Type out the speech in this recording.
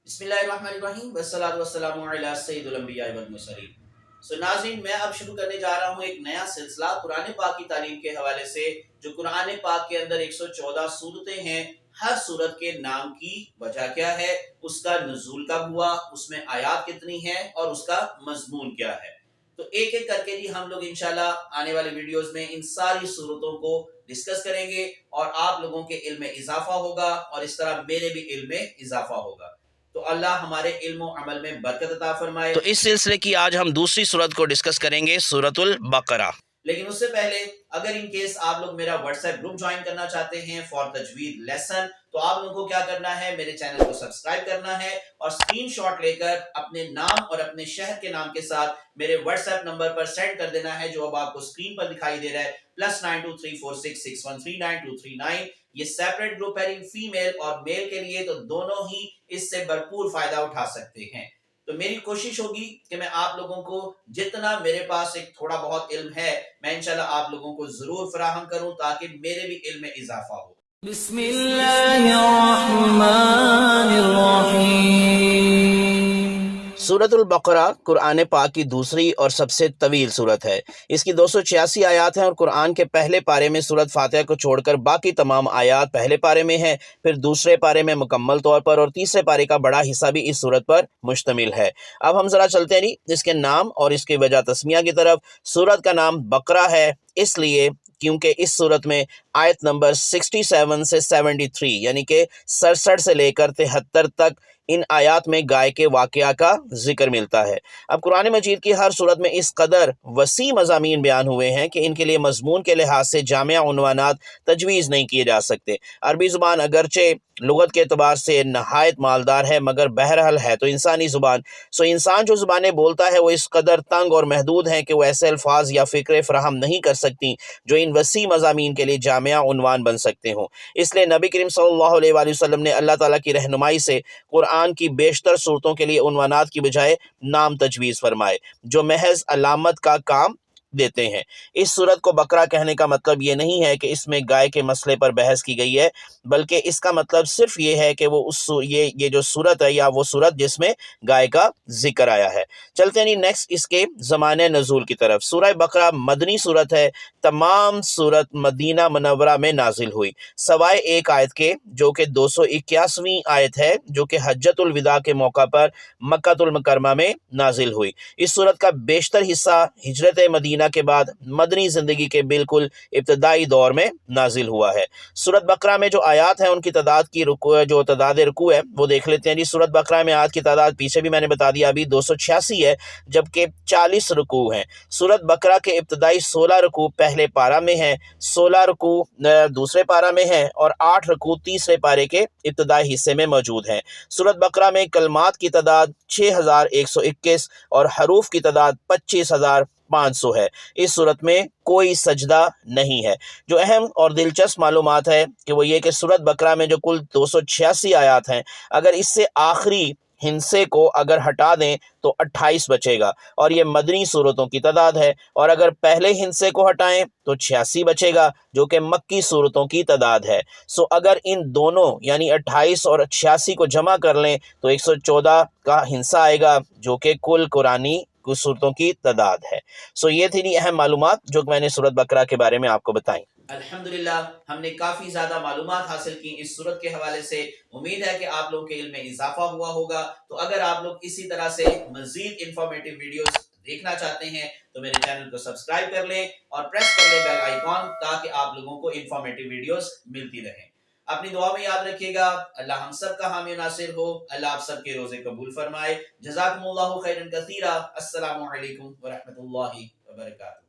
بسم اللہ الرحمن الرحیم والصلاۃ والسلام علی سید الانبیاء والمرسلین۔ ناظرین، میں اب شروع کرنے جا رہا ہوں ایک نیا سلسلہ قرآن پاک کی تعلیم کے حوالے سے، جو قرآن پاک کے اندر 114 صورتیں ہیں۔ ہر صورت کے نام کی وجہ کیا ہے، اس کا نزول کب ہوا، اس میں آیات کتنی ہیں اور اس کا مضمون کیا ہے۔ تو ایک ایک کر کے جی ہم لوگ انشاءاللہ آنے والے ویڈیوز میں ان ساری صورتوں کو ڈسکس کریں گے، اور آپ لوگوں کے علم میں اضافہ ہوگا اور اس طرح میرے بھی علم میں اضافہ ہوگا۔ تو اللہ ہمارے علم و عمل میں برکت عطا فرمائے۔ تو اس سلسلے کی آج ہم دوسری سورت کو ڈسکس کریں گے، سورۃ البقرہ۔ لیکن اس سے پہلے اگر ان کیس آپ لوگ میرا واٹس ایپ گروپ جوائن کرنا چاہتے ہیں فار تجوید لیسن، تو آپ لوگوں کو کیا کرنا ہے، میرے چینل کو سبسکرائب کرنا ہے اور اسکرین شاٹ لے کر اپنے نام اور اپنے شہر کے نام کے ساتھ میرے واٹس ایپ نمبر پر سینڈ کر دینا ہے، جو اب آپ کو اسکرین پر دکھائی دے رہا ہے، +923466139239۔ یہ سیپریٹ گروپ ہے فیمیل اور میل کے لیے، تو دونوں ہی اس سے بھرپور فائدہ اٹھا سکتے ہیں۔ تو میری کوشش ہوگی کہ میں آپ لوگوں کو جتنا میرے پاس ایک تھوڑا بہت علم ہے، میں انشاءاللہ آپ لوگوں کو ضرور فراہم کروں تاکہ میرے بھی علم میں اضافہ ہو۔ بسم اللہ الرحمن الرحیم۔ سورۃ البقرہ قرآن پاک کی دوسری اور سب سے طویل سورت ہے۔ اس کی 286 آیات ہیں، اور قرآن کے پہلے پارے میں سورۃ فاتحہ کو چھوڑ کر باقی تمام آیات پہلے پارے میں ہیں، پھر دوسرے پارے میں مکمل طور پر، اور تیسرے پارے کا بڑا حصہ بھی اس سورت پر مشتمل ہے۔ اب ہم ذرا چلتے ہیں اس کے نام اور اس کی وجہ تسمیہ کی طرف۔ سورت کا نام بقرہ ہے اس لیے کیونکہ اس سورت میں آیت نمبر 67 سے 73 یعنی کہ 67 سے لے کر 73 تک ان آیات میں گائے کے واقعہ کا ذکر ملتا ہے۔ اب قرآن مجید کی ہر صورت میں اس قدر وسیع مضامین بیان ہوئے ہیں کہ ان کے لیے مضمون کے لحاظ سے جامع عنوانات تجویز نہیں کیے جا سکتے۔ عربی زبان اگرچہ لغت کے اعتبار سے نہایت مالدار ہے، مگر بہرحال ہے تو انسانی زبان، سو انسان جو زبانیں بولتا ہے وہ اس قدر تنگ اور محدود ہیں کہ وہ ایسے الفاظ یا فکرے فراہم نہیں کر سکتی جو ان وسیع مضامین کے لیے جامع عنوان بن سکتے ہوں۔ اس لیے نبی کریم صلی اللہ علیہ وآلہ وسلم نے اللہ تعالیٰ کی رہنمائی سے قرآن کی بیشتر صورتوں کے لیے عنوانات کی بجائے نام تجویز فرمائے، جو محض علامت کا کام دیتے ہیں۔ اس صورت کو بقرہ کہنے کا مطلب یہ نہیں ہے کہ اس میں گائے کے مسئلے پر بحث کی گئی ہے، بلکہ اس کا مطلب صرف یہ ہے کہ وہ یہ جو صورت ہے یا وہ صورت جس میں گائے کا ذکر آیا ہے۔ چلتے ہیں نیکسٹ اس کے زمانے نزول کی طرف۔ سورہ بقرہ مدنی صورت ہے۔ تمام صورت مدینہ منورہ میں نازل ہوئی، سوائے ایک آیت کے جو کہ 281ویں آیت ہے، جو کہ حجۃ الوداع کے موقع پر مکہ المکرمہ میں نازل ہوئی۔ اس صورت کا بیشتر حصہ ہجرت مدینہ کے بعد مدنی زندگی کے بالکل ابتدائی دور میں نازل ہوا ہے۔ سورت بقرہ میں جو آیات ہیں ان کی تعداد کی جو تعداد رکوع ہے وہ دیکھ لیتے ہیں جی۔ سورت بقرہ میں آیات کی تعداد پیچھے بھی میں نے بتا دیا ابھی 286 ہے، جبکہ 40 رکوع ہیں۔ سورت بقرہ کے ابتدائی 16 رکوع پہلے پارہ میں ہیں، 16 رکوع دوسرے پارہ میں ہیں، اور 8 رکوع تیسرے پارے کے ابتدائی حصے میں موجود ہیں۔ سورت بقرہ میں کلمات کی تعداد 6121 اور حروف کی تعداد 25500 ہے۔ اس صورت میں کوئی سجدہ نہیں ہے۔ جو اہم اور دلچسپ معلومات ہے کہ وہ یہ کہ سورت بقرہ میں جو کل 286 آیات ہیں، اگر اس سے آخری ہندسے کو اگر ہٹا دیں تو 28 بچے گا، اور یہ مدنی صورتوں کی تعداد ہے، اور اگر پہلے ہندسے کو ہٹائیں تو 86 بچے گا، جو کہ مکی صورتوں کی تعداد ہے۔ سو اگر ان دونوں یعنی 28 اور 86 کو جمع کر لیں تو 114 کا ہندسہ آئے گا، جو کہ کل قرآنی صورتوں کی تعداد ہے۔ سو یہ تھی اہم معلومات جو میں نے سورت بقرہ کے بارے میں آپ کو بتائیں۔ الحمدللہ ہم نے کافی زیادہ معلومات حاصل کی اس سورت کے حوالے سے۔ امید ہے کہ آپ لوگوں کے علم میں اضافہ ہوا ہوگا۔ تو اگر آپ لوگ اسی طرح سے مزید انفارمیٹیو ویڈیوز دیکھنا چاہتے ہیں تو میرے چینل کو سبسکرائب کر لیں اور پریس کر لیں بیل آئیکن، تاکہ آپ لوگوں کو انفارمیٹیو ویڈیوز ملتی رہیں۔ اپنی دعا میں یاد رکھیے گا، اللہ ہم سب کا حامی و ناصر ہو، اللہ آپ سب کے روزے قبول فرمائے۔ جزاکم اللہ خیرا کثیرا۔ السلام علیکم ورحمۃ اللہ وبرکاتہ۔